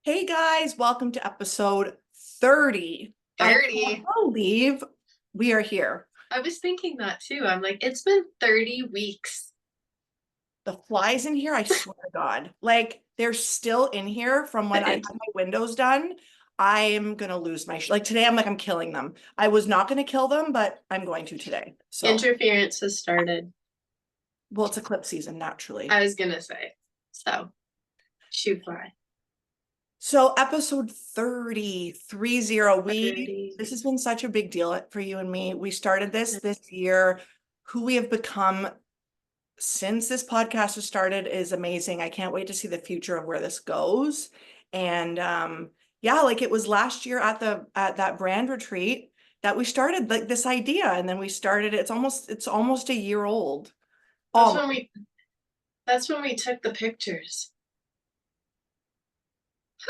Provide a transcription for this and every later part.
Hey guys, welcome to episode 30. I 30. can't believe we are here. I was thinking that too. I'm like, it's been 30 weeks. The flies in here, I swear to God, like they're still in here from when The I had my windows done. I'm gonna lose my like today. I'm killing them. I was not gonna kill them, but I'm going to today. So, interference has started. well, it's eclipse season I naturally. was gonna say. So, shoot fly. So episode 30, 30, Thirty. this has been such a big deal for you and me. We started this year. Who we have become since this podcast has started is amazing. I can't wait to see the future of where this goes. And yeah, like it was last year at that brand retreat that we started like this idea, and then we started it's almost a year old. That's Almost. when we that's when we took the pictures.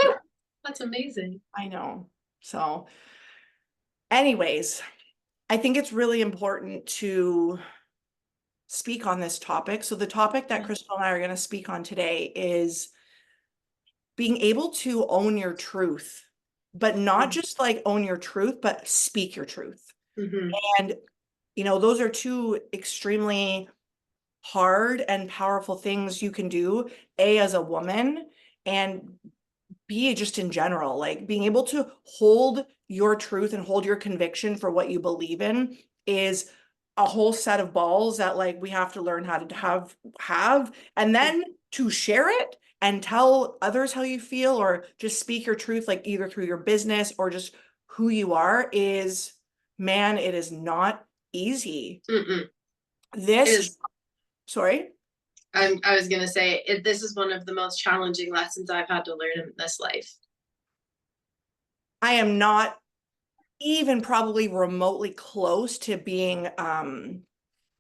Yeah, That's amazing. I know. So anyways, I think it's really important to speak on this topic. So the topic that Yeah. Crystal and I are going to speak on today is being able to own your truth, but not just like own your truth, but speak your truth. Mm-hmm. And, those are two extremely hard and powerful things you can do, A, as a woman, and B, just in general, like being able to hold your truth and hold your conviction for what you believe in is a whole set of balls that like we have to learn how to have and then to share it and tell others how you feel or just speak your truth like either through your business or just who you are is, man, it is not easy. Mm-mm. It This, is. sorry. I was gonna say this is one of the most challenging lessons I've had to learn in this life. I am not even probably remotely close to being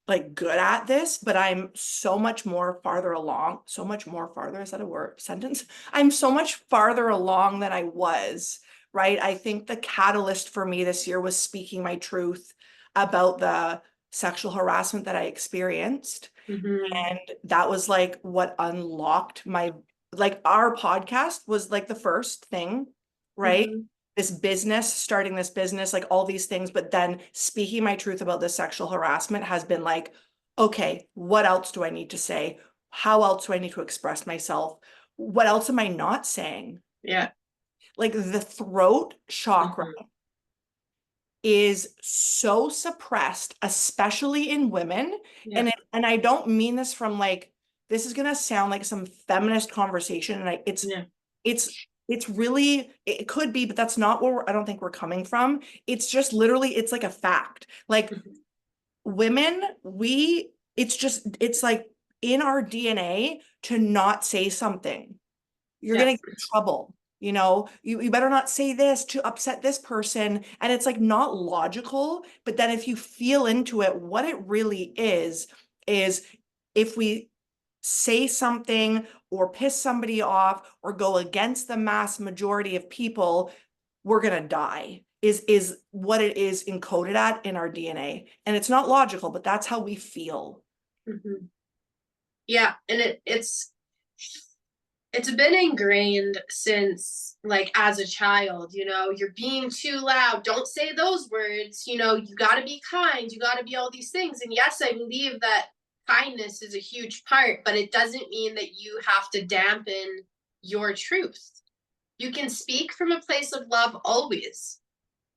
like good at this, but I'm so much more farther along, so much more farther, is that a word sentence? I'm so much farther along than I was, right? I think the catalyst for me this year was speaking my truth about the sexual harassment that I experienced. Mm-hmm. And that was like what unlocked like our podcast was like the first thing, right? Mm-hmm. Starting this business, like all these things, but then speaking my truth about this sexual harassment has been like, okay, what else do I need to say? How else do I need to express myself? What else am I not saying? Yeah. Like the throat chakra Mm-hmm. is so suppressed, especially in women. Yeah. And I don't mean this from like, this is gonna sound like some feminist conversation, and Yeah. it's it's really, it could be, but that's not where I don't think we're coming from. It's just literally, it's like a fact. Like Mm-hmm. women, it's like in our DNA to not say something. You're Yeah. gonna get in trouble. You better not say this to upset this person. And it's like not logical. But then if you feel into it, what it really is if we say something or piss somebody off or go against the mass majority of people, we're gonna die. Is what it is encoded at in our DNA. And it's not logical, but that's how we feel. Mm-hmm. Yeah, and it's been ingrained since like as a child, you're being too loud, don't say those words, you got to be kind, you got to be all these things. And yes, I believe that kindness is a huge part, but it doesn't mean that you have to dampen your truth. You can speak from a place of love always,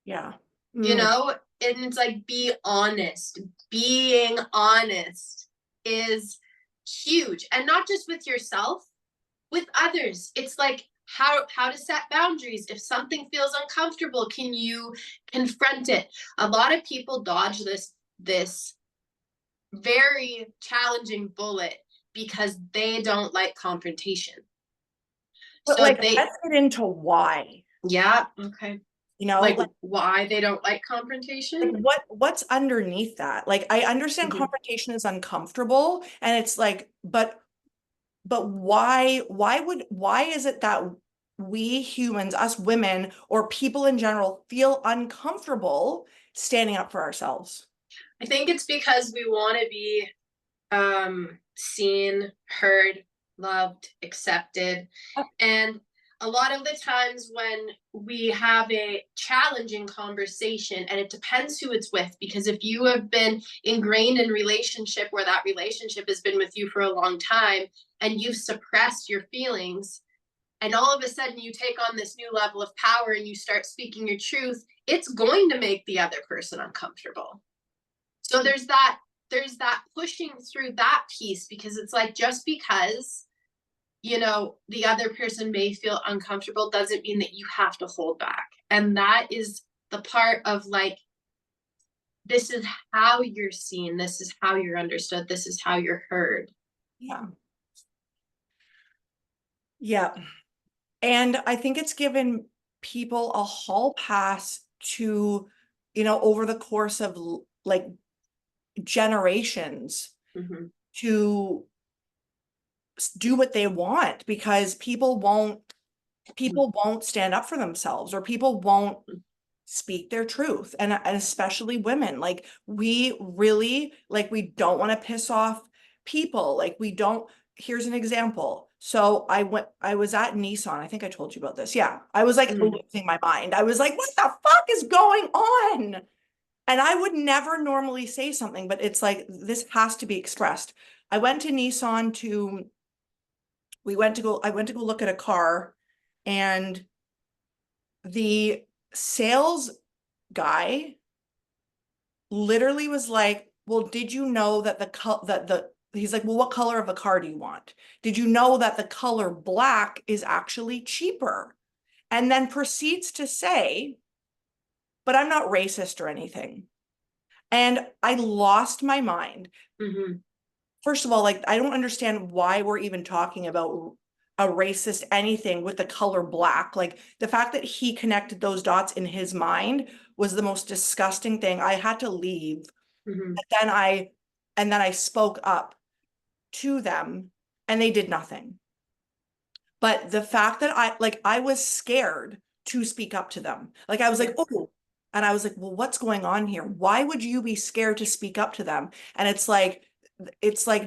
Yeah. you Mm, know and it's like, be honest. Being honest is huge, and not just with yourself, with others. It's like how to set boundaries. If something feels uncomfortable, can you confront it? A lot of people dodge this very challenging bullet because they don't like confrontation. but So like, they, let's get into why. yeah, okay. Like, Like why they don't like confrontation? what's underneath that? Like I understand Mm-hmm. confrontation is uncomfortable and it's like, but why is it that we humans, us women, or people in general feel uncomfortable standing up for ourselves? I think it's because we want to be seen, heard, loved, accepted. And a lot of the times when we have a challenging conversation, and it depends who it's with, because if you have been ingrained in relationship where that relationship has been with you for a long time and you've suppressed your feelings, and all of a sudden you take on this new level of power and you start speaking your truth, it's going to make the other person uncomfortable. So there's that pushing through that piece, because it's like, just because the other person may feel uncomfortable doesn't mean that you have to hold back. And that is the part of like, this is how you're seen, this is how you're understood, this is how you're heard. Yeah. Yeah. And I think it's given people a hall pass to, over the course of like generations Mm-hmm. to do what they want, because people won't stand up for themselves, or people won't speak their truth. And especially women, like we really, like, we don't want to piss off people. Like we don't, here's an example. So I was at Nissan. I think I told you about this. Yeah. I was like losing my mind. I was like, what the fuck is going on? And I would never normally say something, but it's like, this has to be expressed. I went to Nissan I went to go look at a car, and the sales guy literally was like, well, did you know that he's like, well, what color of a car do you want? Did you know that the color black is actually cheaper? And then proceeds to say, but I'm not racist or anything. And I lost my mind. Mm-hmm. First of all, like, I don't understand why we're even talking about a racist anything with the color black. Like, the fact that he connected those dots in his mind was the most disgusting thing. I had to leave. Mm-hmm. And then I spoke up to them, and they did nothing. But the fact that I was scared to speak up to them. Like, I was like, oh, and I was like, well, what's going on here? Why would you be scared to speak up to them? And it's like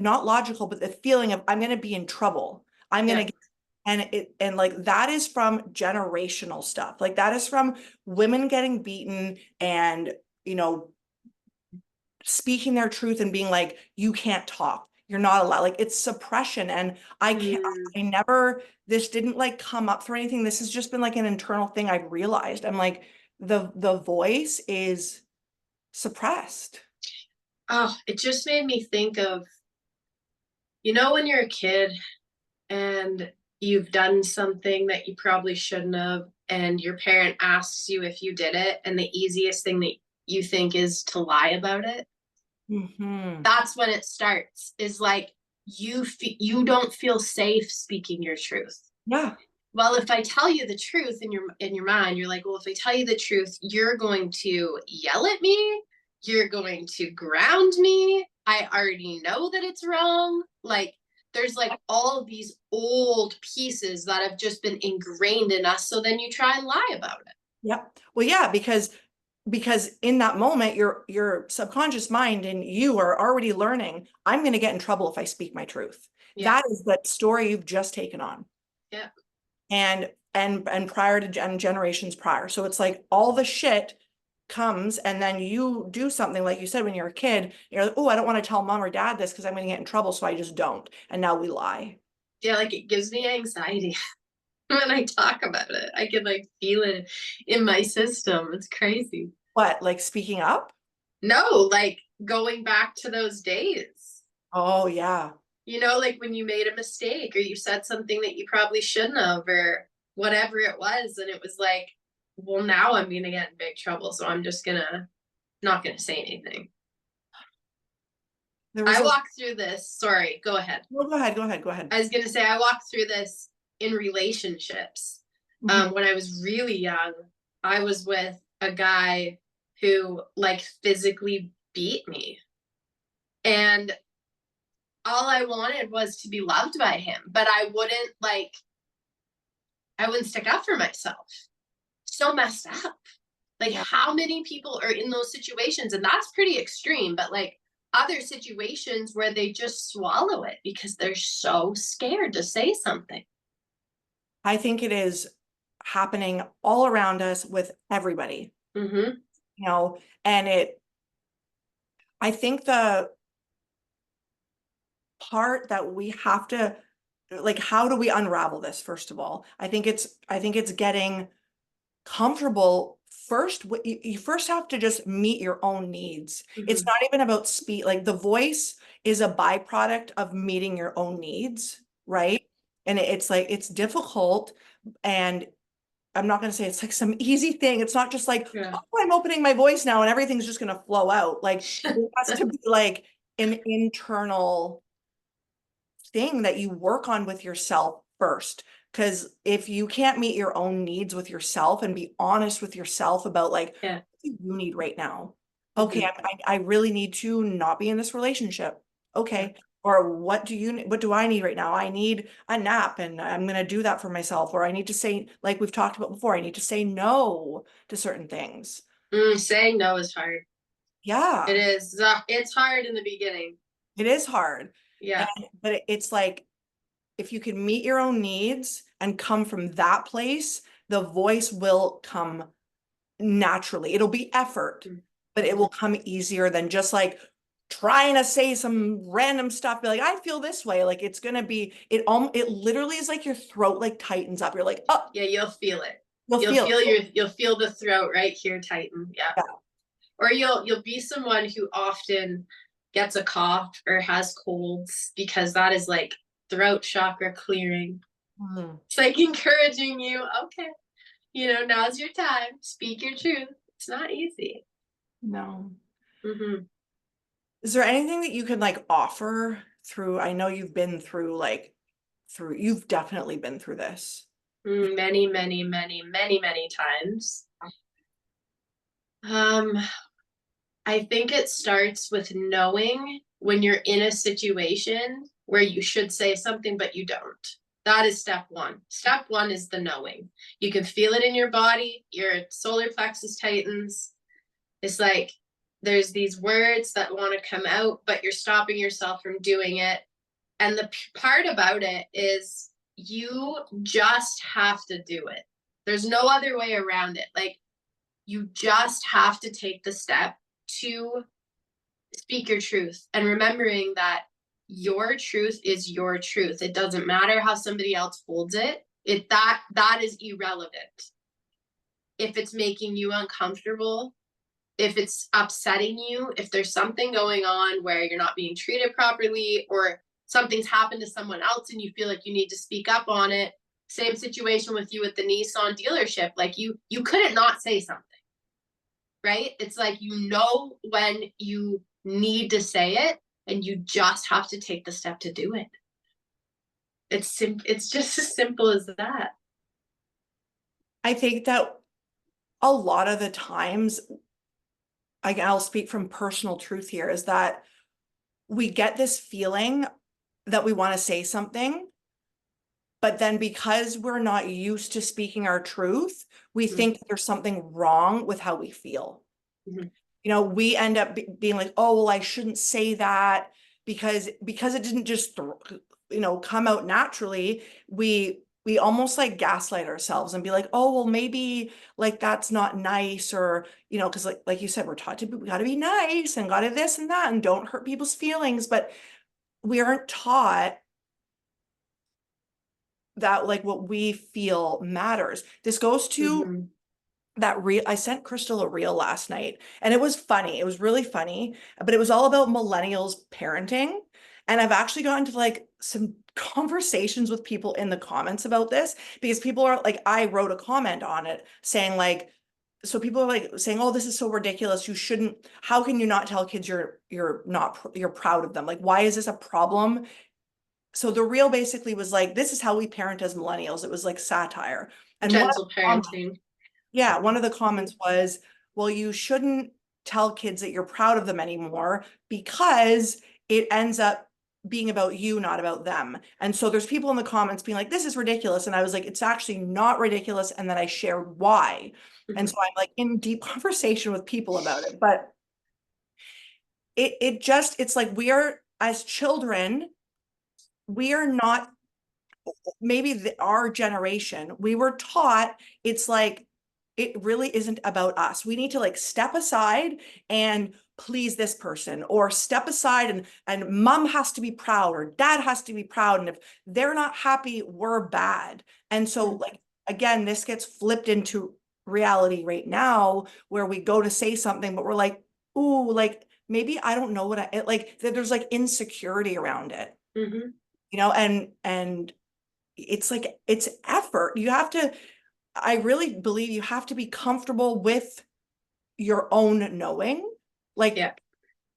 not logical, but the feeling of, I'm going to be in trouble. I'm going to, and like, that is from generational stuff. Like, that is from women getting beaten and, speaking their truth and being like, you can't talk. You're not allowed. Like, it's suppression. And I never, this didn't like come up through anything. This has just been like an internal thing I've realized. I'm like, the voice is suppressed. Oh, it just made me think of, when you're a kid and you've done something that you probably shouldn't have, and your parent asks you if you did it, and the easiest thing that you think is to lie about it. Mm-hmm. That's when it starts, is like, you don't feel safe speaking your truth. Yeah. Well, if I tell you the truth, in your mind, you're like, well, if I tell you the truth, you're going to yell at me, you're going to ground me, I already know that it's wrong. Like, there's like all these old pieces that have just been ingrained in us, so then you try and lie about it. Yeah. Well, yeah, because in that moment, your subconscious mind and you are already learning, I'm going to get in trouble if I speak my truth. Yeah. That is the story you've just taken on. Yeah. And prior to generations prior. So it's like all the shit comes, and then you do something like you said when you're a kid, you're like, oh, I don't want to tell mom or dad this because I'm going to get in trouble. So I just don't. And now we lie. Yeah, like, it gives me anxiety when I talk about it. I can like feel it in my system. It's crazy. What, like speaking up? No, like going back to those days. Oh, yeah. Like when you made a mistake, or you said something that you probably shouldn't have, or whatever it was, and it was like, well, now I'm gonna get in big trouble, so I'm just not gonna say anything. I walked through this. Sorry, go ahead. No, go ahead. Go ahead. Go ahead. I was gonna say, I walked through this in relationships. When I was really young, I was with a guy who like physically beat me, and all I wanted was to be loved by him, but I wouldn't stick up for myself. So messed up. Like, how many people are in those situations? And that's pretty extreme, but like other situations where they just swallow it because they're so scared to say something. I think it is happening all around us with everybody, Mm-hmm. you know, and I think the part that we have to, like, how do we unravel this? First of all, I think it's getting comfortable first. You first have to just meet your own needs. It's Mm-hmm. not even about speed. Like, the voice is a byproduct of meeting your own needs, right? And it's like, it's difficult, and I'm not going to say it's like some easy thing. It's not just like, Yeah. oh, I'm opening my voice now and everything's just going to flow out. Like, it has to be like an internal thing that you work on with yourself first. Because if you can't meet your own needs with yourself and be honest with yourself about, like, Yeah. what do you need right now? Okay, Mm-hmm. I really need to not be in this relationship. Yeah. Okay. Or what do I need right now? I need a nap, and I'm gonna do that for myself. Or I need to say, like we've talked about before, I need to say no to certain things. Saying no is hard. It Yeah, is. It's hard in the beginning. it is hard. And Yeah. but it's like, if you can meet your own needs and come from that place, the voice will come naturally. It'll be effort, but it Mm-hmm. will come easier than just like trying to say some random stuff. Be like, I feel this way. Like, it's gonna be it literally is like your throat like tightens up. You're like, oh, Yeah, you'll feel it. you'll You'll feel feel it. you'll feel the throat right here tighten. Yeah. Yeah. Or you'll be someone who often gets a cough or has colds because that is like throat chakra clearing. Mhm. It's like encouraging you, okay, now's your time. Speak your truth. It's not easy. No. Mm-hmm. Is there anything that you can like offer through? I know you've been through you've definitely been through this. Many, many, many, many, many times. Um, I think it starts with knowing when you're in a situation where you should say something, but you don't. That is step one. Step one is the knowing. You can feel it in your body, your solar plexus tightens. It's like there's these words that want to come out, but you're stopping yourself from doing it. And the part about it is you just have to do it. There's no other way around it. Like, you just have to take the step to speak your truth and remembering that your truth is your truth. It doesn't matter how somebody else holds it. That is irrelevant. If it's making you uncomfortable, if it's upsetting you, if there's something going on where you're not being treated properly or something's happened to someone else and you feel like you need to speak up on it. Same situation with you at the Nissan dealership. Like, you couldn't not say something, right? It's like, when you need to say it and you just have to take the step to do it. It's just as simple as that. I think that a lot of the times, I'll speak from personal truth here, is that we get this feeling that we want to say something, but then because we're not used to speaking our truth, we Mm-hmm. think that there's something wrong with how we feel. Mm-hmm. We end up being like, oh, well, I shouldn't say that because it didn't just come out naturally. We almost like gaslight ourselves and be like, oh, well, maybe like that's not nice, or because like you said, we're taught we got to be nice and got to this and that and don't hurt people's feelings, but we aren't taught that like what we feel matters. This goes to Mm-hmm. that reel. I sent Crystal a reel last night and it was funny. It was really funny, but it was all about millennials parenting. And I've actually gotten to like some conversations with people in the comments about this, because people are like, I wrote a comment on it saying like, so people are like saying, oh, this is so ridiculous. You shouldn't, how can you not tell kids you're not, you're proud of them? Like, why is this a problem? So the reel basically was like, this is how we parent as millennials. It was like satire. And Gentle parenting. one of the Mm-hmm. comments was, well, you shouldn't tell kids that you're proud of them anymore because it ends up being about you, not about them. And so there's people in the comments being like, this is ridiculous. And I was like, it's actually not ridiculous. And then I shared why. And Mm-hmm. so I'm like in deep conversation with people about it. But it's like, we are, as children, we are not maybe our generation, we were taught it's like, it really isn't about us. We need to like step aside and please this person, or step aside and mom has to be proud or dad has to be proud. And if they're not happy, we're bad. And so like, again, this gets flipped into reality right now where we go to say something, but we're like, ooh, like maybe I don't know what like there's like insecurity around it, Mhm. you know, and it's like, it's effort. You have to, I really believe you have to be comfortable with your own knowing. Like, Yeah.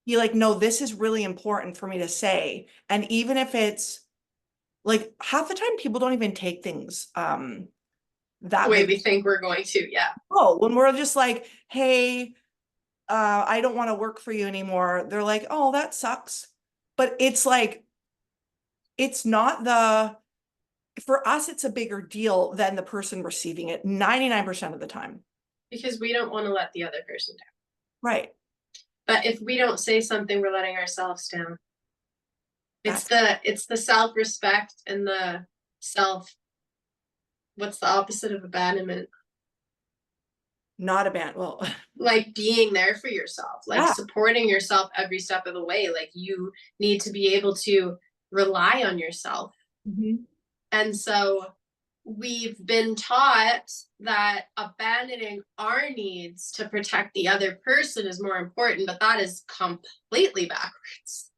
you like, no, this is really important for me to say. And even if it's like half the time people don't even take things The that way big. we think we're going to, yeah. Oh, when we're just like, hey, I don't want to work for you anymore. They're like, oh, that sucks. But it's like, it's not the, for us, it's a bigger deal than the person receiving it 99% of the time. Because we don't want to let the other person down. Right. But if we don't say something, we're letting ourselves down. That's It's the self-respect and the self, what's the opposite of abandonment? not a band. Well, Like being there for yourself, like yeah. supporting yourself every step of the way. Like you need to be able to rely on yourself. Mhm. And so we've been taught that abandoning our needs to protect the other person is more important, but that is completely backwards.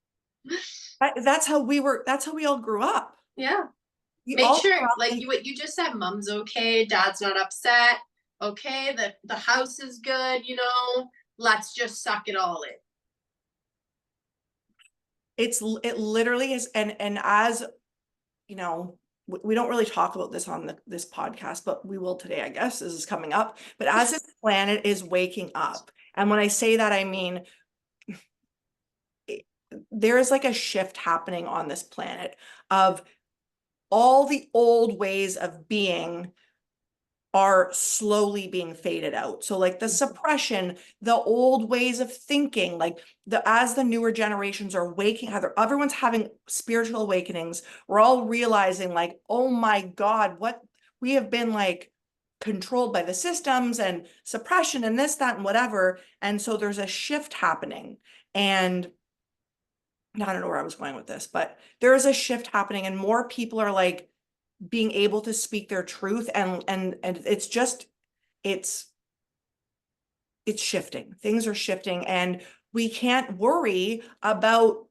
That's how we were, that's how we all grew up. Yeah. We Make all grew sure, up like you, what you just said, mom's okay, dad's not upset, okay, the house is good, you know, let's just suck it all in. it literally is. And as you know, we don't really talk about this on this podcast, but we will today, I guess. This is coming up. But as this planet is waking up, and when I say that, I mean there is like a shift happening on this planet of all the old ways of being are slowly being faded out. So like the suppression, the old ways of thinking, like as the newer generations are waking, everyone's having spiritual awakenings. We're all realizing like, oh my God, what we have been like controlled by the systems and suppression and this, that, and whatever. And so there's a shift happening. And I don't know where I was going with this, but there is a shift happening and more people are like being able to speak their truth, and it's just, it's shifting. Things are shifting and we can't worry about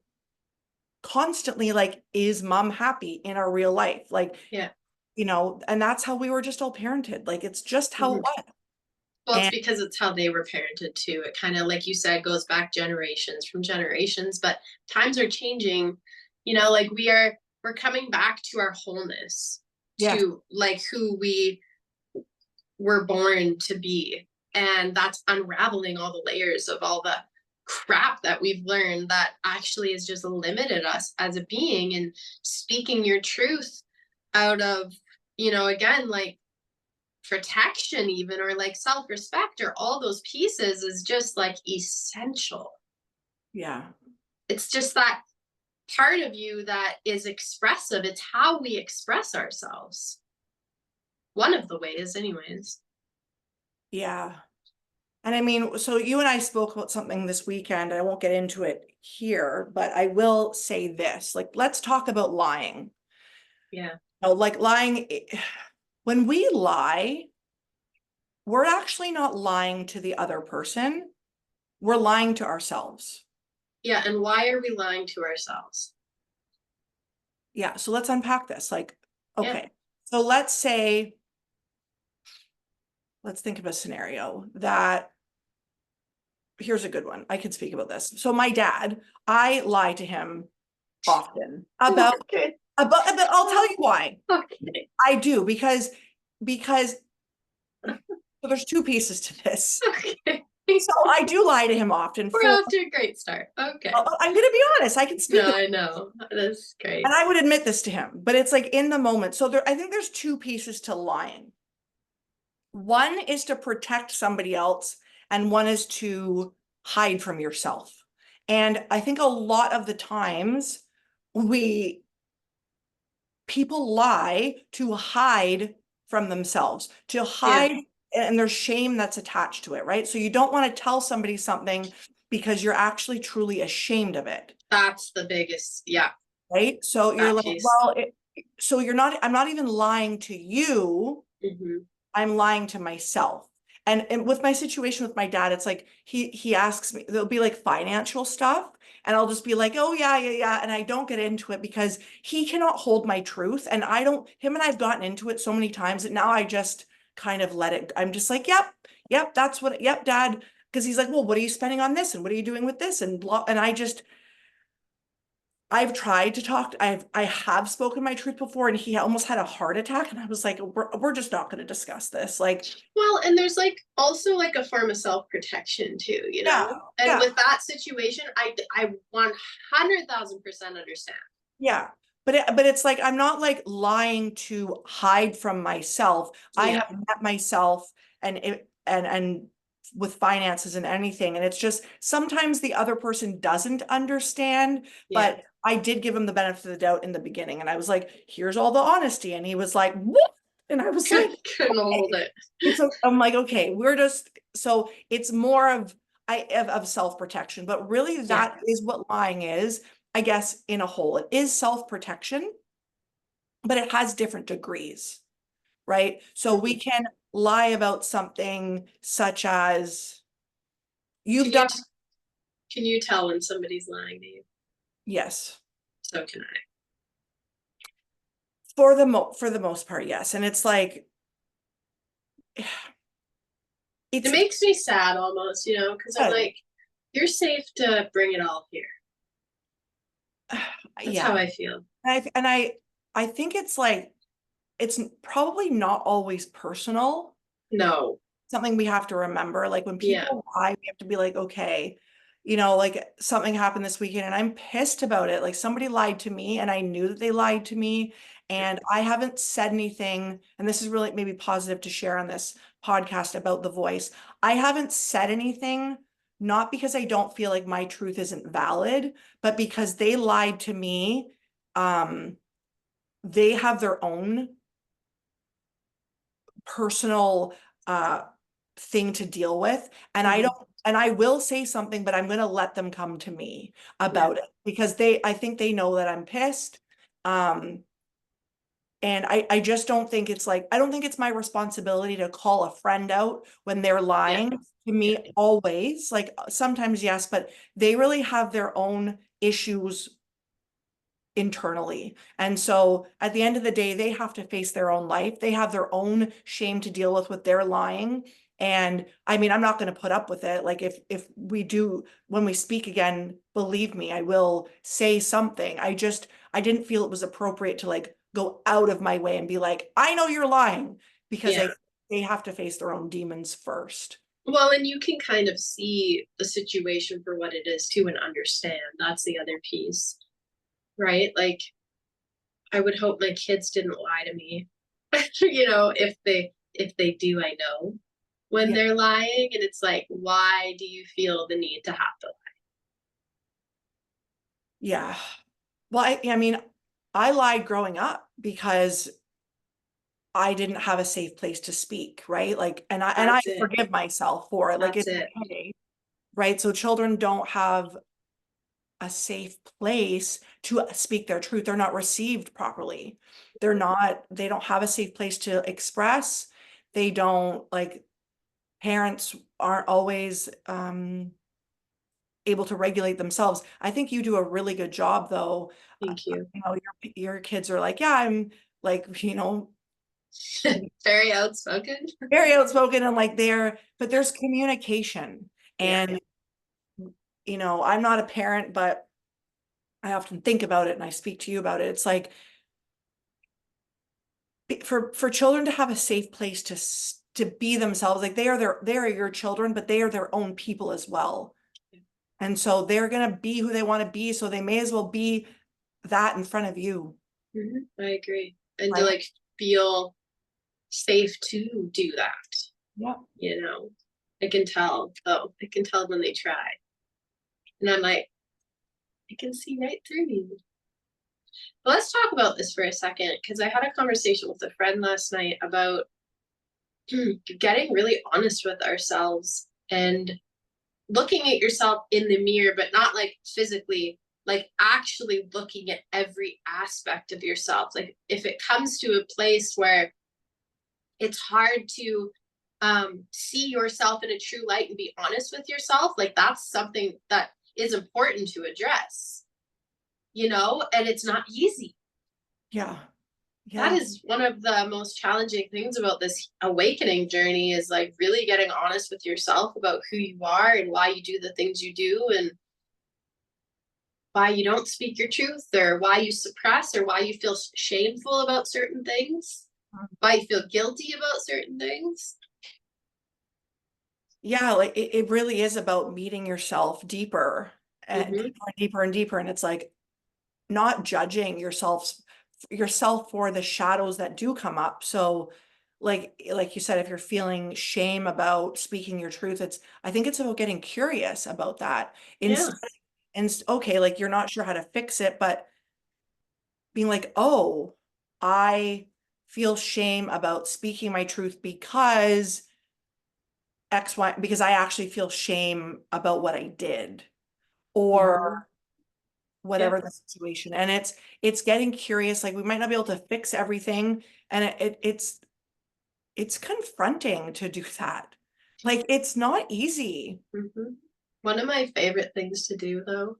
constantly like, is mom happy in our real life? Like, Yeah. you know, and that's how we were just all parented. Like, it's just how it Mhm. was. Well, it's And because it's how they were parented too. It kind of, like you said, goes back generations from generations, but times are changing. You know, like we're coming back to our wholeness, yeah, to like who we were born to be. And that's unraveling all the layers of all the crap that we've learned that actually has just limited us as a being, and speaking your truth out of, you know, again, like protection even, or like self-respect, or all those pieces is just like essential. yeah, It's just that part of you that is expressive. It's how we express ourselves, one of the ways anyways. yeah. And I mean, so you and I spoke about something this weekend. I won't get into it here, but I will say this, like, let's talk about lying. Yeah. You know, like lying, when we lie, we're actually not lying to the other person. We're lying to ourselves. Yeah, and why are we lying to ourselves? Yeah. So let's unpack this. Like, Yeah. okay. So let's say, let's think of a scenario that, here's a good one. I can speak about this. So my dad, I lie to him often Okay. but I'll tell you why. Okay. I do because so there's two pieces to this. Okay. So I do lie to him often We're for, off to a great start. Okay. I'm gonna be honest, I can speak No, about, I know. That's and great. I would admit this to him, but it's like in the moment. So there, I think there's two pieces to lying. One is to protect somebody else, and one is to hide from yourself. And I think a lot of the times we people lie to hide from themselves, to hide, and there's shame that's attached to it, right? So you don't want to tell somebody something because you're actually truly ashamed of it. That's the biggest, yeah. Right? So you're That like, piece. well, so you're not, I'm not even lying to you. I'm lying to myself. And with my situation with my dad, it's like he asks me, there'll be like financial stuff, and I'll just be like, oh yeah, yeah, yeah. And I don't get into it because he cannot hold my truth. And I don't, him and I've gotten into it so many times that now I just kind of let it, I'm just like, yep, that's what, yep, dad. Because he's like, well, what are you spending on this? And what are you doing with this? And blah, and I've tried to talk, I have spoken my truth before, and he almost had a heart attack, and I was like, we're just not going to discuss this. Like, Well, and there's like also like a form of self-protection too, you yeah, know? And yeah, with that situation, I 100,000% understand. yeah. But it's like I'm not like lying to hide from myself. I Yeah. have met myself, and with finances and anything, and it's just sometimes the other person doesn't understand, Yeah. but I did give him the benefit of the doubt in the beginning, and I was like, here's all the honesty, and he was like, what? And I was like, Couldn't hold okay. it. It's I'm like, okay, we're just, so it's more of of self-protection, but really Yeah. that is what lying is, I guess, in a whole. It is self-protection, but it has different degrees, right? So we can lie about something such as Can you've you done, t- can you tell when somebody's lying to you? yes, So can I. for the most part, yes. And it's like It it's makes me sad almost, you know, because I'm good. like, you're safe to bring it all here. That's Yeah. how I feel. I think it's like it's probably not always personal. No. Something we have to remember. Like when Yeah. people lie, we have to be like, okay, you know, like something happened this weekend and I'm pissed about it. Like somebody lied to me and I knew that they lied to me and I haven't said anything. And this is really maybe positive to share on this podcast about the voice. I haven't said anything, not because I don't feel like my truth isn't valid, but because they lied to me. Um, they have their own personal thing to deal with, and I don't, and I will say something, but I'm going to let them come to me Yeah. about it because I think they know that I'm pissed. um and I just don't think it's like, I don't think it's my responsibility to call a friend out when they're Yeah. lying to me always. Like sometimes yes, but they really have their own issues internally. And so at the end of the day, they have to face their own life. They have their own shame to deal with their lying. And I mean, I'm not going to put up with it. Like if we do, when we speak again, believe me, I will say something. I didn't feel it was appropriate to like go out of my way and be like, I know you're lying, because Yeah. they have to face their own demons first. Well, and you can kind of see the situation for what it is too and understand. That's the other piece, right? Like, I would hope my kids didn't lie to me. You know, if they do, I know when Yeah. they're lying, and it's like, why do you feel the need to have to lie? Yeah. Well, I mean, I lied growing up because I didn't have a safe place to speak, right? Like, and I That's it. forgive myself for it. Like, That's it's it. okay, right? So children don't have a safe place to speak their truth. They're not received properly. They don't have a safe place to express. They don't, like, parents aren't always able to regulate themselves. I think you do a really good job though. Thank you. You know, your kids are like, yeah, I'm like, you know, Very outspoken. very outspoken, and like but there's communication. Yeah. And you know, I'm not a parent, but I often think about it and I speak to you about it. It's like for children to have a safe place to be themselves. Like they are your children, but they are their own people as well. And so they're gonna be who they want to be, so they may as well be that in front of you. I agree. And to Right? like feel safe to do that, Yeah. you know. I can tell. Oh, I can tell when they try. And I'm like, I can see right through you. But let's talk about this for a second, because I had a conversation with a friend last night about getting really honest with ourselves and looking at yourself in the mirror, but not like physically, like actually looking at every aspect of yourself. Like if it comes to a place where it's hard to see yourself in a true light and be honest with yourself, like that's something that is important to address, and it's not easy. Yeah. That Yeah. is one of the most challenging things about this awakening journey, is like really getting honest with yourself about who you are and why you do the things you do, and why you don't speak your truth, or why you suppress, or why you feel shameful about certain things, why you feel guilty about certain things. Yeah, like it really is about meeting yourself deeper and Mm-hmm. deeper and deeper and deeper. And it's like not judging yourself for the shadows that do come up. So like you said, if you're feeling shame about speaking your truth, I think it's about getting curious about that. Yeah. Okay, like you're not sure how to fix it, but being like, oh, I feel shame about speaking my truth because X, Y, because I actually feel shame about what I did Mm-hmm. or Yeah. whatever the situation. And it's getting curious. Like we might not be able to fix everything. And it's confronting to do that. Like it's not easy. Mm-hmm. One of my favorite things to do, though,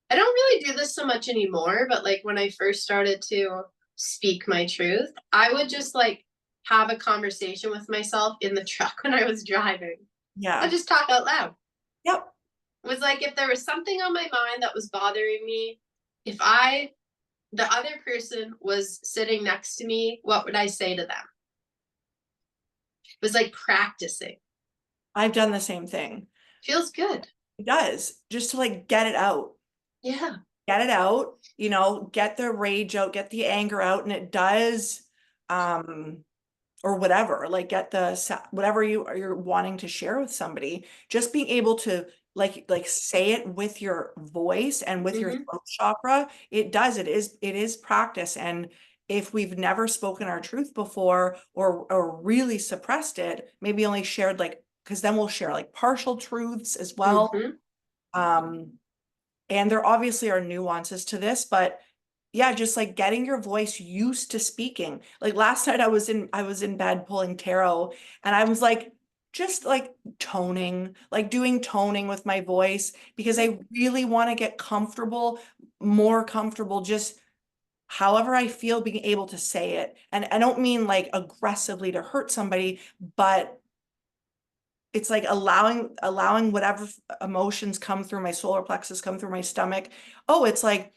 I don't really do this so much anymore, but like when I first started to speak my truth, I would just like have a conversation with myself in the truck when I was driving. I'd Yeah. just talk out loud. Yep. It was like if there was something on my mind that was bothering me, if the other person was sitting next to me, what would I say to them? It was like practicing. I've done the same thing. Feels good. It does just to like get it out. Yeah. Get it out, get the rage out, get the anger out, and it does, or whatever, like get whatever you're wanting to share with somebody, just being able to like say it with your voice and with your Mm-hmm. throat chakra, it is practice. And if we've never spoken our truth before or really suppressed it, maybe only shared like, because then we'll share like partial truths as well. Mm-hmm. um and there obviously are nuances to this, but yeah, just like getting your voice used to speaking. Like last night I was in bed pulling tarot and I was like just like toning, like doing toning with my voice because I really want to get comfortable, more comfortable, just however I feel being able to say it. And I don't mean like aggressively to hurt somebody, but it's like allowing whatever emotions come through my solar plexus, come through my stomach. Oh, it's like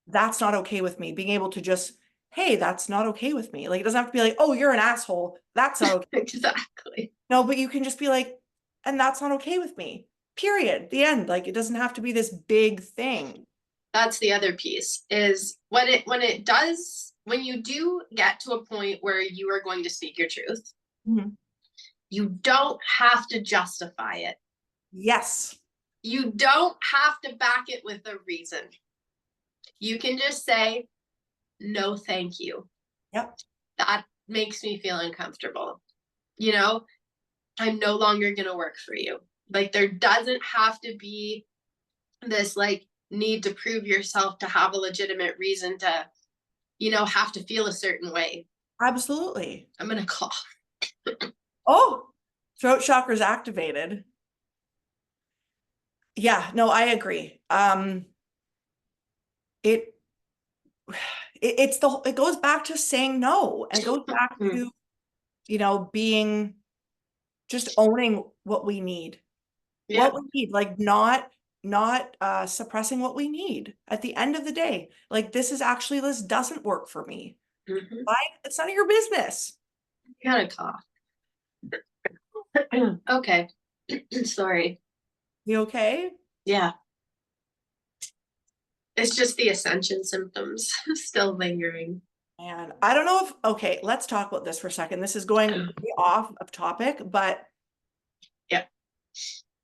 that's not okay with me. Being able to just, hey, that's not okay with me. Like it doesn't have to be like, oh, you're an asshole. That's not okay. Exactly. No, but you can just be like, and that's not okay with me. Period. The end. Like it doesn't have to be this big thing. That's the other piece, is when you do get to a point where you are going to speak your truth, Mhm. you don't have to justify it. Yes. You don't have to back it with a reason. You can just say, no, thank you. Yep. That makes me feel uncomfortable. I'm no longer going to work for you. Like, there doesn't have to be this like need to prove yourself to have a legitimate reason to, have to feel a certain way. Absolutely. I'm going to cough. Oh, throat chakra's activated. Yeah, no, I agree. It it goes back to saying no and goes back to, being just owning what we need. Yeah. What we need, like not suppressing what we need at the end of the day. Like this doesn't work for me. Mm-hmm. Why? It's none of your business. Gotta cough. Okay. Sorry. You okay? Yeah. It's just the ascension symptoms still lingering. And I don't know if, okay, let's talk about this for a second. This is going way off of topic, but Yeah.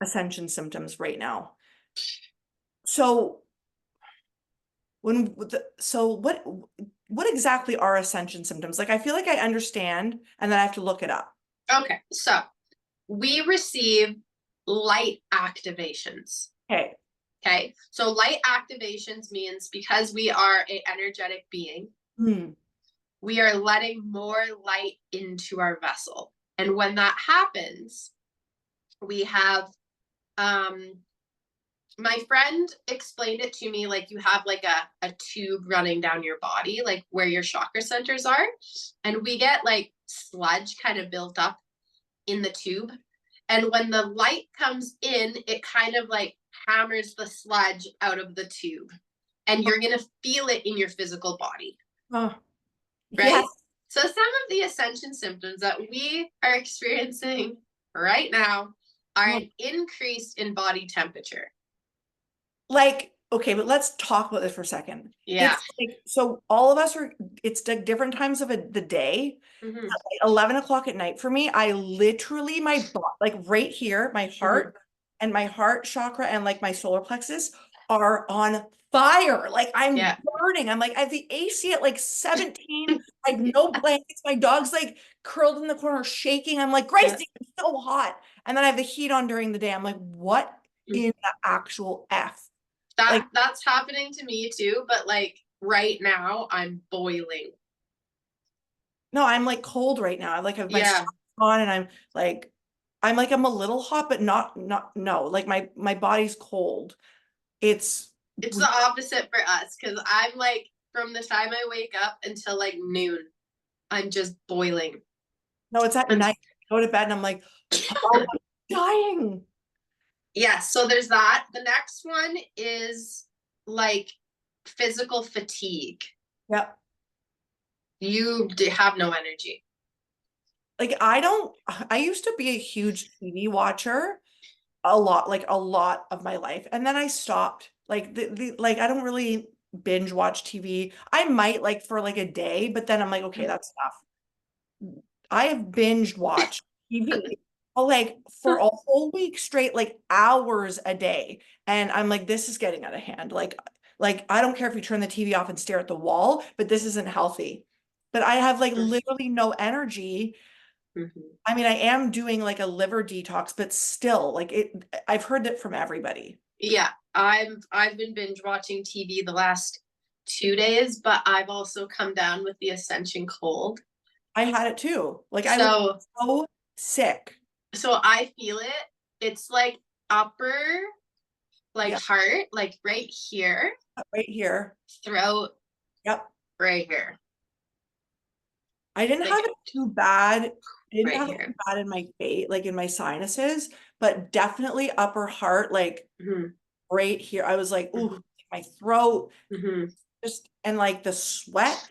ascension symptoms right now. So So what exactly are ascension symptoms? Like, I feel like I understand, and then I have to look it up. Okay, so we receive light activations. Okay. Okay, so light activations means because we are an energetic being, we are letting more light into our vessel. And when that happens, we have my friend explained it to me like you have like a tube running down your body, like where your chakra centers are. And we get like sludge kind of built up in the tube. And when the light comes in, it kind of like hammers the sludge out of the tube. And you're going to feel it in your physical body. Oh, right? yes. So some of the ascension symptoms that we are experiencing right now are an increase in body temperature. Like, okay, but let's talk about this for a second. Yeah. It's like, so all of us are, it's like different times of the day. Mm-hmm. At like 11 o'clock at night for me, I literally, like right here, my heart and my heart chakra and like my solar plexus are on fire. Like I'm burning. I'm like, I have the AC at like 17. I have no blankets. My dog's like curled in the corner shaking. I'm like, Gracie, it's so hot. And then I have the heat on during the day. I'm like, what in the actual F? That's happening to me too, but like right now I'm boiling. No, I'm like cold right now. I like have my socks on and I'm a little hot, but not no. Like my body's cold. It's the opposite for us because I'm like from the time I wake up until like noon, I'm just boiling. No, it's at night. I go to bed and I'm like, oh, I'm dying. Yeah, so there's that. The next one is like physical fatigue. Yep. You have no energy. Like I used to be a huge TV watcher a lot of my life. And then I stopped. Like like I don't really binge watch TV. I might like for like a day, but then I'm like, okay, that's enough. I have binge watched TV like for a whole week straight, like hours a day. And I'm like, this is getting out of hand. Like I don't care if you turn the TV off and stare at the wall, but this isn't healthy. But I have like literally no energy. I mean, I am doing like a liver detox, but still, like I've heard it from everybody. Yeah, I've been binge watching TV the last 2 days, but I've also come down with the Ascension cold. I had it too. Like I was so sick. So I feel it. It's like upper, like heart, like right here. Right here. Throat. Yep. Right here. I didn't have it too bad. I didn't have it too bad in my face, like in my sinuses, but definitely upper heart, like right here. I was like, ooh, my throat, just and like the sweat,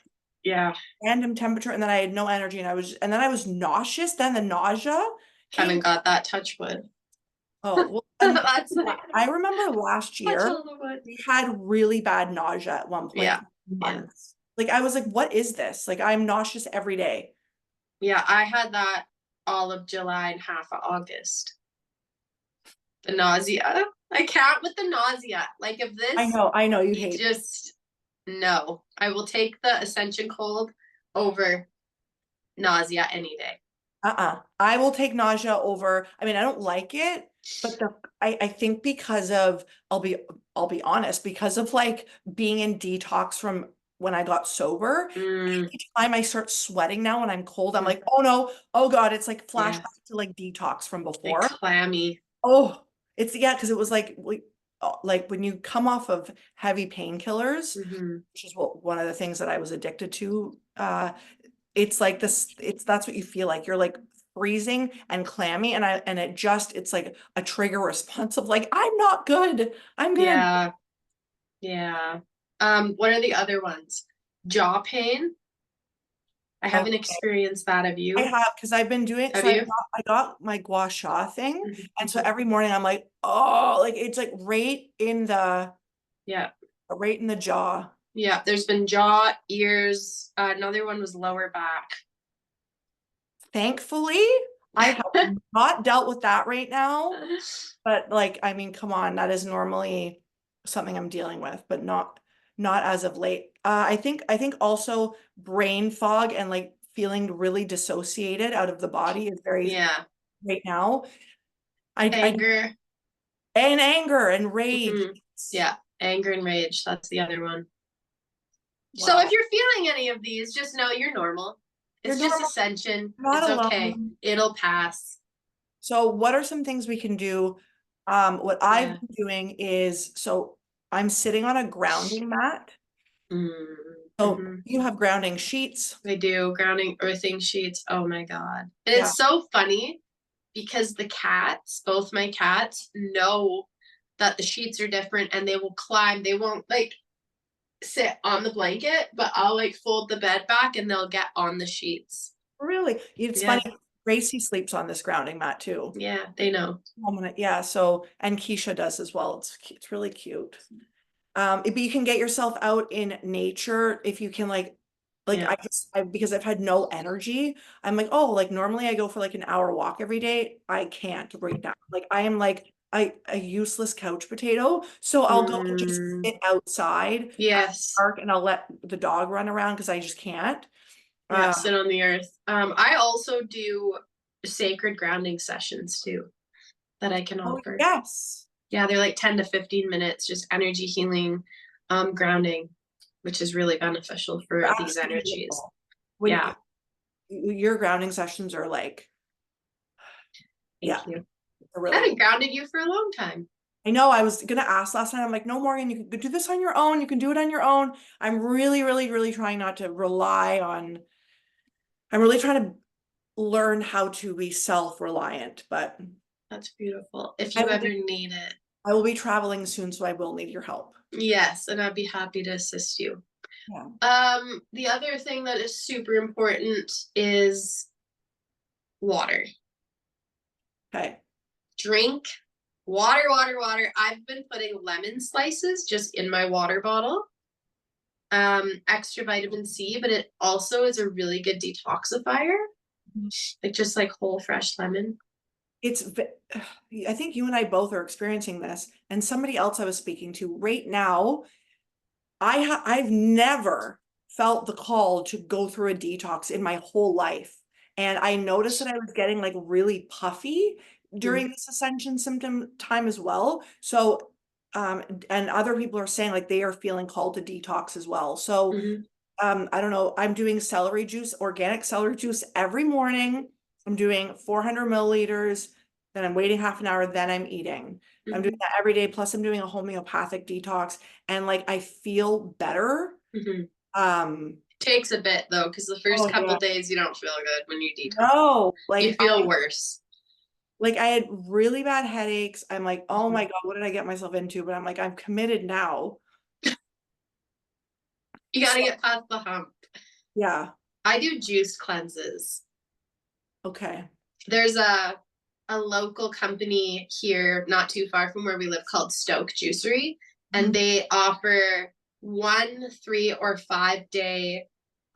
random temperature, and then I had no energy, and then I was nauseous. Then the nausea. Haven't got that touch wood. Oh, well, I remember last year we had really bad nausea at one point. Months. Like I was like, what is this? Like I'm nauseous every day. Yeah, I had that all of July and half of August. The nausea. I can't with the nausea. Like if this I know you hate just no. I will take the Ascension cold over nausea any day. I will take nausea over. I mean, I don't like it, but I think because of I'll be honest, because of like being in detox from when I got sober, each time I start sweating now when I'm cold, I'm like, oh no, oh God, it's like flashback to like detox from before. Like clammy. Oh, it's because it was like when you come off of heavy painkillers, which is one of the things that I was addicted to, it's like that's what you feel like. You're like freezing and clammy and it's like a trigger response of like, I'm not good. I'm good. Yeah. What are the other ones? Jaw pain. I haven't experienced that. Have you? I have because I've been doing so I got my gua sha thing. And so every morning I'm like, oh, like it's like right in the jaw. Yeah, there's been jaw, ears. Another one was lower back. Thankfully, I have not dealt with that right now. But like, I mean, come on, that is normally something I'm dealing with, but not not as of late. I think also brain fog and like feeling really dissociated out of the body is very Yeah. right now. I Anger. and anger and rage. Hmm. Yeah. Anger and rage. That's the other one. So if Wow. you're feeling any of these, just know you're normal. You're It's just normal, ascension. not It's okay. alone. It'll pass. So what are some things we can do? What I've Yeah. been doing is, so I'm sitting on a grounding mat. So Mm-hmm. you have grounding sheets. I do grounding, earthing sheets. Oh my God. And Yeah, it's so funny because the cats, both my cats, know that the sheets are different and they will climb. They won't like sit on the blanket, but I'll like fold the bed back and they'll get on the sheets. really. It's funny. Yeah. Gracie sleeps on this grounding mat too. Yeah. They know. Yeah, so and Keisha does as well. It's really cute. But you can get yourself out in nature if you can like Yeah. because I've had no energy. I'm like, oh, like normally I go for like an hour walk every day. I can't right now. Like I am like a useless couch potato. So I'll go and just Mm, sit outside at the yes. park and I'll let the dog run around because I just can't. Yeah. Uh, Sit on the earth. I also do sacred grounding sessions too that I can oh offer. yes. Yeah, they're like 10 to 15 minutes, just energy healing, grounding, which is really beneficial They're for these absolutely energies. beautiful. When Yeah, your grounding sessions are like, thank yeah, you. they're I really haven't good. grounded you for a long time. I know I was gonna ask last night. I'm like, no, Morgan, you can do this on your own. You can do it on your own. I'm really, really, really trying not to rely on, I'm really trying to learn how to be self-reliant, but That's beautiful. If I you will ever be need it. I will be traveling soon, so I will need your help. Yes, and I'd be happy to assist you. Yeah. The other thing that is super important is water. Okay. Drink water, water, water. I've been putting lemon slices just in my water bottle. Extra vitamin C, but it also is a really good detoxifier. Like just like whole fresh lemon. I think you and I both are experiencing this, and somebody else I was speaking to right now, I've never felt the call to go through a detox in my whole life. And I noticed that I was getting like really puffy Mm-hmm. during this ascension symptom time as well. So and other people are saying like they are feeling called to detox as well. So Mm-hmm. I don't know, I'm doing celery juice, organic celery juice every morning. I'm doing 400 milliliters, then I'm waiting half an hour, then I'm eating. I'm doing Mm-hmm. that every day. Plus I'm doing a homeopathic detox and like I feel better. Mm-hmm. Um, Takes a bit though, because the first oh couple yeah, days you don't feel good when you detox. no, You feel worse. like I had really bad headaches. I'm like, oh Mm-hmm. my God, what did I get myself into? But I'm like, I'm committed now. You gotta So get past the hump. yeah, I do juice cleanses. okay. There's a local company here not too far from where we live called Stoke Juicery, and Mhm. they offer 1, 3, or 5 day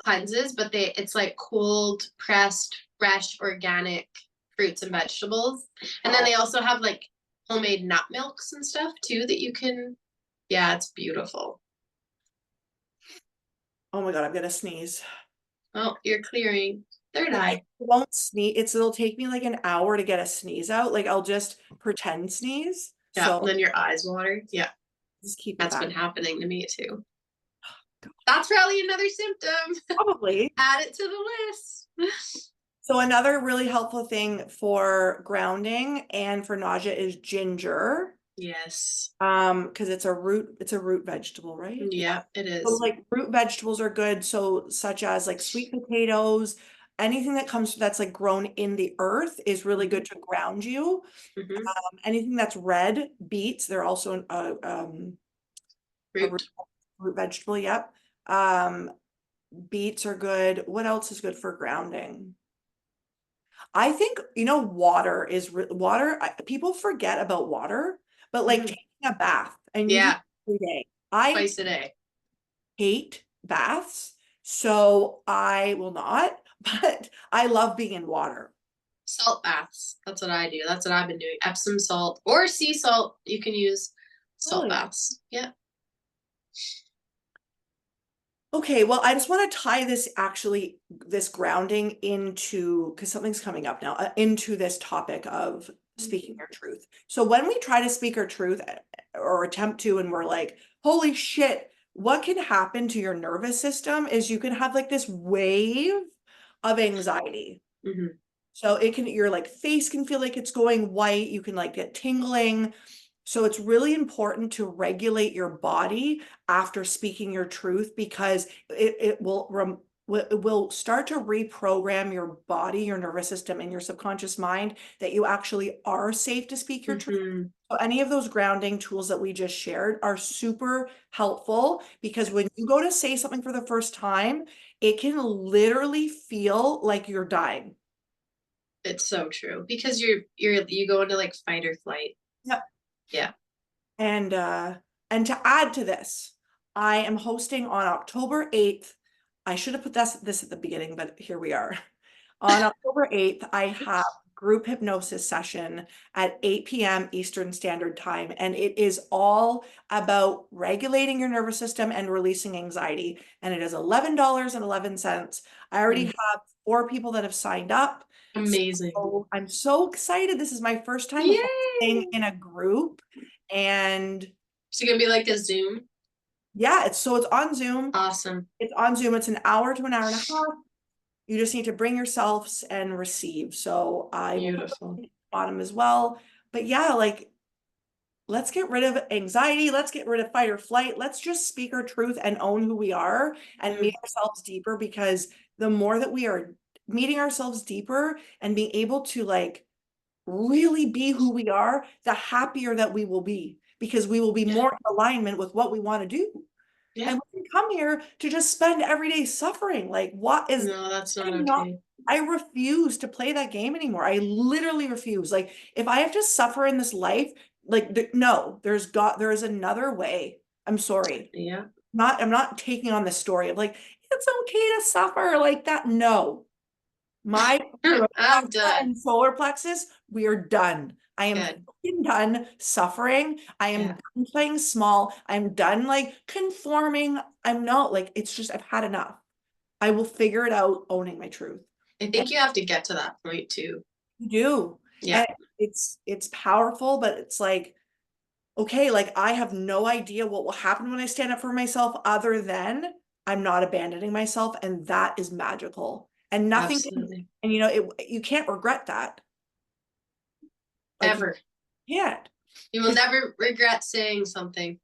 cleanses, but it's like cold pressed fresh organic fruits and vegetables, and then Wow. they also have like homemade nut milks and stuff too that you can. Yeah, it's beautiful. Oh my God, I'm gonna sneeze. Oh, you're clearing third Like I eye. won't sneeze. It'll take me like an hour to get a sneeze out. Like I'll just pretend sneeze. Yeah, So and then your eyes water. Yeah, just keep it that's back. been happening to me too. That's probably another symptom. Probably. Add it to the list. So another really helpful thing for grounding and for nausea is ginger. Yes. Because it's a root vegetable, right? Yeah. Yeah, it So is. like root vegetables are good. So such as like sweet potatoes, anything that comes that's like grown in the earth is really good to ground you. Mm-hmm. Anything that's red, beets, they're also a Root. root vegetable. Yep. Um, beets are good. What else is good for grounding? I think, water is water. People forget about water, but like Mm-hmm. taking a bath and you do Yeah, it every day. I twice a day. hate baths, so I will not, but I love being in water. Salt baths. That's what I do. That's what I've been doing. Epsom salt or sea salt. You can use salt Really? baths. Yeah. Okay, well, I just want to tie this grounding into, because something's coming up now, into this topic of speaking your truth. So when we try to speak our truth or attempt to, and we're like, holy shit, what can happen to your nervous system is you can have like this wave of anxiety. Mhm. So your like face can feel like it's going white. You can like get tingling. So it's really important to regulate your body after speaking your truth because it will start to reprogram your body, your nervous system, and your subconscious mind that you actually are safe to speak your truth. Mhm. So any of those grounding tools that we just shared are super helpful because when you go to say something for the first time, it can literally feel like you're dying. It's so true because you go into like fight or flight. Yep. Yeah. And to add to this, I am hosting on October 8th. I should have put this at the beginning, but here we are. On October 8th, I have group hypnosis session at 8 p.m. Eastern Standard Time. And it is all about regulating your nervous system and releasing anxiety. And it is $11.11. I already Mm. have 4 people that have signed up. Amazing. So I'm so excited. This is my first time hosting Yay! in a group. And So gonna be like a Zoom. yeah, it's on Zoom. Awesome. It's on Zoom. It's an hour to an hour and a half. You just need to bring yourselves and receive. So I will put the Beautiful. link at the bottom as well. But yeah, like let's get rid of anxiety. Let's get rid of fight or flight. Let's just speak our truth and own who we are and meet Mm. ourselves deeper because the more that we are meeting ourselves deeper and being able to like really be who we are, the happier that we will be because we will be Yeah. more in alignment with what we want to do. Yeah. And we can come here to just spend every day suffering. Like, what is, No, that's not I'm not, okay. I refuse to play that game anymore. I literally refuse. Like, if I have to suffer in this life, like, no, there is another way. I'm sorry. Yeah. I'm not taking on the story of like, it's okay to suffer like that. No, my throat I'm chakra done. and solar plexus, we are done. I am Good. fucking done suffering. I am Yeah. done playing small. I'm done like conforming. I'm not like, it's just, I've had enough. I will figure it out owning my truth. I And think you have to get to that point too. you do. Yeah. And it's powerful, but it's like, okay, like I have no idea what will happen when I stand up for myself other than I'm not abandoning myself. And that is magical. And nothing can, Absolutely. and you can't regret that. Like you Ever. can't. You will never regret saying something.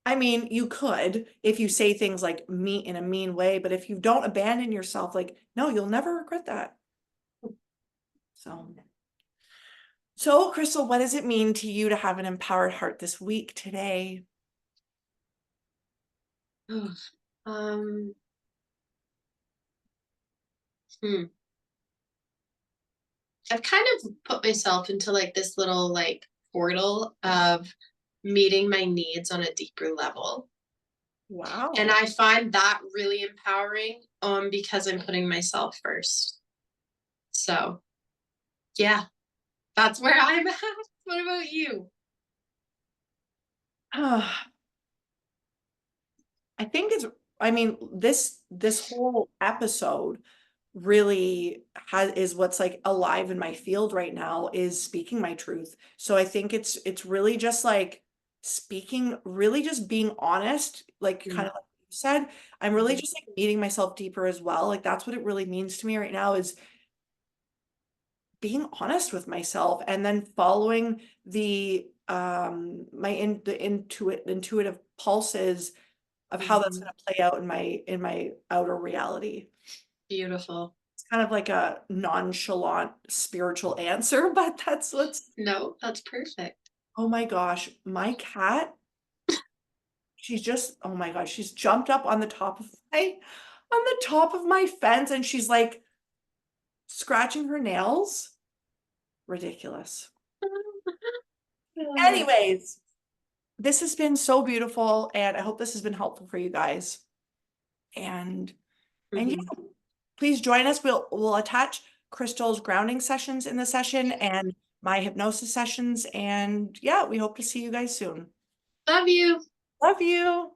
I mean, you could if you say things like me in a mean way, but if you don't abandon yourself, like, no, you'll never regret that. So Crystal, what does it mean to you to have an empowered heart this week today? Um, hmm. I've kind of put myself into like this little like portal of meeting my needs on a deeper level. And Wow. I find that really empowering because I'm putting myself first. So yeah, that's where I'm at. What about you? I think I mean, this whole episode really is what's like alive in my field right now is speaking my truth. So I think it's really just like speaking, really just being honest, like kind Mm. of like you said. I'm really Mhm. just like meeting myself deeper as well. Like that's what it really means to me right now is being honest with myself and then following the intuitive pulses of how that's Mhm. going to play out in my outer reality. Beautiful. It's kind of like a nonchalant spiritual answer, but that's what's, No, that's perfect. oh my gosh, my cat, oh my gosh, she's jumped up on the top of my fence and she's like scratching her nails. Ridiculous. Anyways, this has been so beautiful and I hope this has been helpful for you guys. And And Mhm. yeah, please join us. We'll attach Crystal's grounding sessions in the session and my hypnosis sessions. And yeah, we hope to see you guys soon. Love you. Love you.